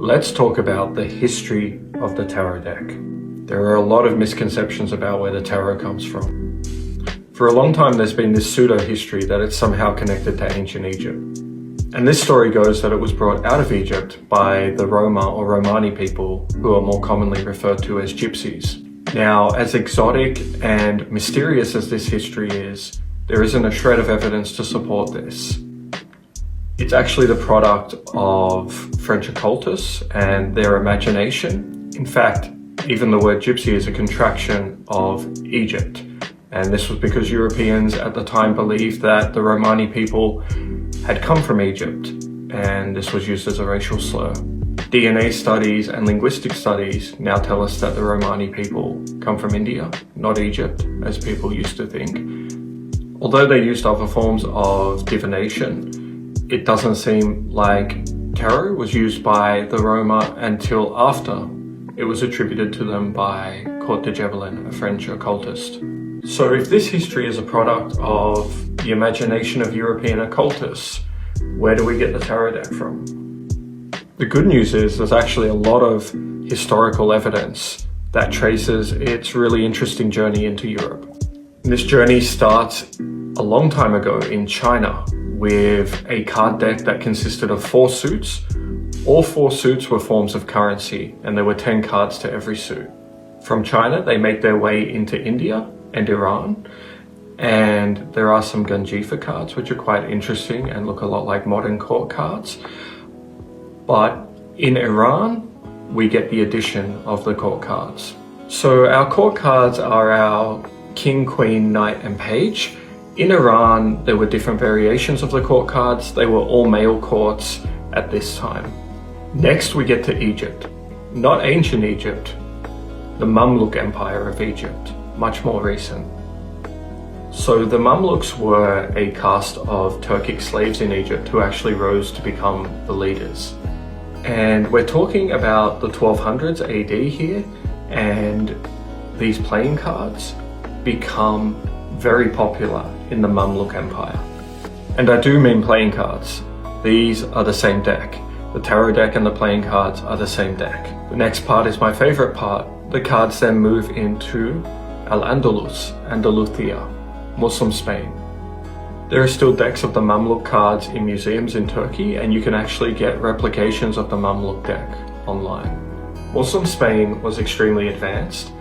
Let's talk about the history of the tarot deck. There are a lot of misconceptions about where the tarot comes from. For a long time, there's been this pseudo-history that it's somehow connected to ancient Egypt. And this story goes that it was brought out of Egypt by the Roma or Romani people, who are more commonly referred to as gypsies. Now, as exotic and mysterious as this history is, there isn't a shred of evidence to support this. It's actually the product of French occultists and their imagination. In fact, even the word gypsy is a contraction of Egypt. And this was because Europeans at the time believed that the Romani people had come from Egypt, and this was used as a racial slur. DNA studies and linguistic studies now tell us that the Romani people come from India, not Egypt, as people used to think. Although they used other forms of divination, it doesn't seem like tarot was used by the Roma until after it was attributed to them by Court de Gebelin, a French occultist. So if this history is a product of the imagination of European occultists, where do we get the tarot deck from? The good news is there's actually a lot of historical evidence that traces its really interesting journey into Europe. And this journey starts a long time ago in China with a card deck that consisted of 4 suits. All 4 suits were forms of currency, and there were 10 cards to every suit. From China, they make their way into India and Iran, and there are some Ganjifa cards which are quite interesting and look a lot like modern court cards. But in Iran, we get the addition of the court cards. So our court cards are our king, queen, knight, and page. In Iran, there were different variations of the court cards. They were all male courts at this time. Next, we get to Egypt. Not ancient Egypt, the Mamluk Empire of Egypt, much more recent. So the Mamluks were a caste of Turkic slaves in Egypt who actually rose to become the leaders. And we're talking about the 1200s AD here, and these playing cards become very popular in the Mamluk Empire. And I do mean playing cards. These are the same deck. The tarot deck and the playing cards are the same deck. The next part is my favorite part. The cards then move into Al-Andalus, Andalusia, Muslim Spain. There are still decks of the Mamluk cards in museums in Turkey, and you can actually get replications of the Mamluk deck online. Muslim Spain was extremely advanced,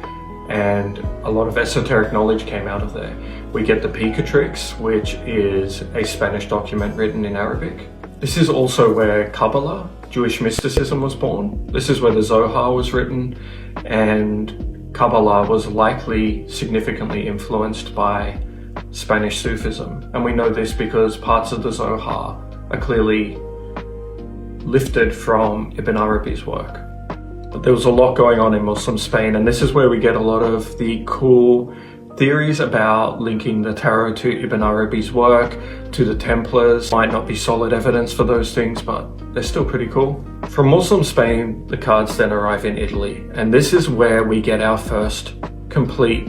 and a lot of esoteric knowledge came out of there. We get the Picatrix, which is a Spanish document written in Arabic. This is also where Kabbalah, Jewish mysticism, was born. This is where the Zohar was written, and Kabbalah was likely significantly influenced by Spanish Sufism. And we know this because parts of the Zohar are clearly lifted from Ibn Arabi's work. But there was a lot going on in Muslim Spain, and this is where we get a lot of the cool theories about linking the tarot to Ibn Arabi's work, to the Templars. Might not be solid evidence for those things, but they're still pretty cool. From Muslim Spain, the cards then arrive in Italy, and this is where we get our first complete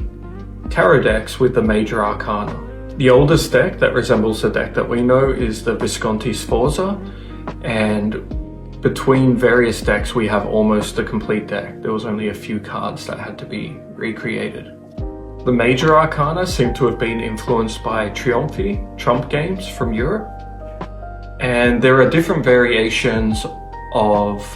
tarot decks with the major arcana. The oldest deck that resembles the deck that we know is the Visconti Sforza, and between various decks we have almost a complete deck. There was only a few cards that had to be recreated. The major arcana seem to have been influenced by Trump games from Europe, and there are different variations of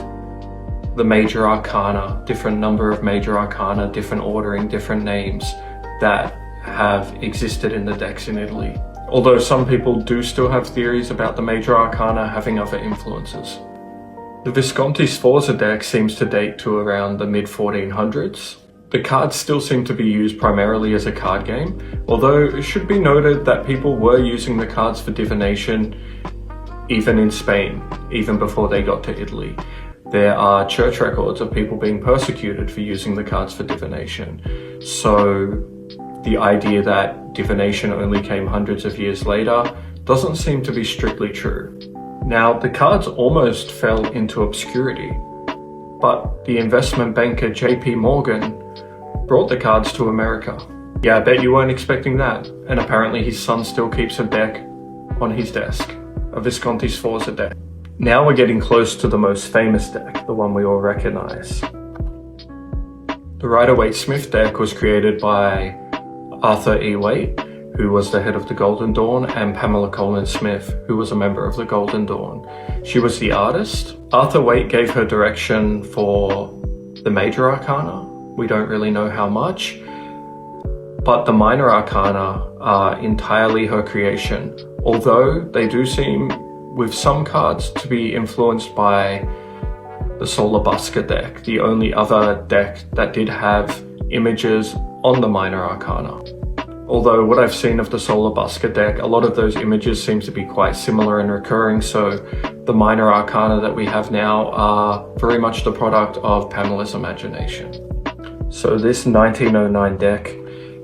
the major arcana, different number of major arcana, different ordering, different names that have existed in the decks in Italy. Although some people do still have theories about the major arcana having other influences. The Visconti Sforza deck seems to date to around the mid-1400s. The cards still seem to be used primarily as a card game, although it should be noted that people were using the cards for divination even in Spain, even before they got to Italy. There are church records of people being persecuted for using the cards for divination. So the idea that divination only came hundreds of years later doesn't seem to be strictly true. Now, the cards almost fell into obscurity, but the investment banker JP Morgan brought the cards to America. Yeah, I bet you weren't expecting that. And apparently his son still keeps a deck on his desk, a Visconti Sforza deck. Now we're getting close to the most famous deck, the one we all recognize. The Rider-Waite-Smith deck was created by Arthur E. Waite, who was the head of the Golden Dawn, and Pamela Colman Smith, who was a member of the Golden Dawn. She was the artist. Arthur Waite gave her direction for the Major Arcana. We don't really know how much, but the Minor Arcana are entirely her creation, although they do seem, with some cards, to be influenced by the Solabasca deck, the only other deck that did have images on the Minor Arcana. Although what I've seen of the Solabasca deck, a lot of those images seem to be quite similar and recurring, so the Minor Arcana that we have now are very much the product of Pamela's imagination. So this 1909 deck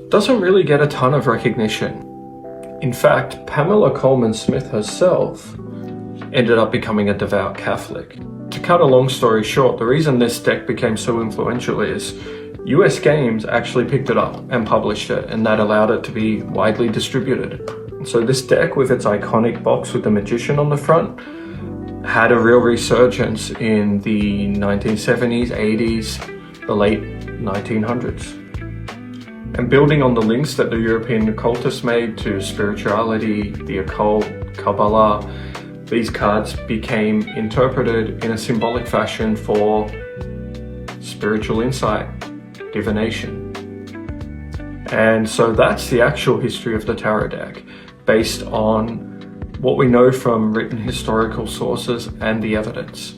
doesn't really get a ton of recognition. In fact, Pamela Colman Smith herself ended up becoming a devout Catholic. To cut a long story short, the reason this deck became so influential is US Games actually picked it up and published it, and that allowed it to be widely distributed. So this deck, with its iconic box with the magician on the front, had a real resurgence in the 1970s, 80s, the late 1900s. And building on the links that the European occultists made to spirituality, the occult, Kabbalah, these cards became interpreted in a symbolic fashion for spiritual insight, divination. And so that's the actual history of the tarot deck, based on what we know from written historical sources and the evidence.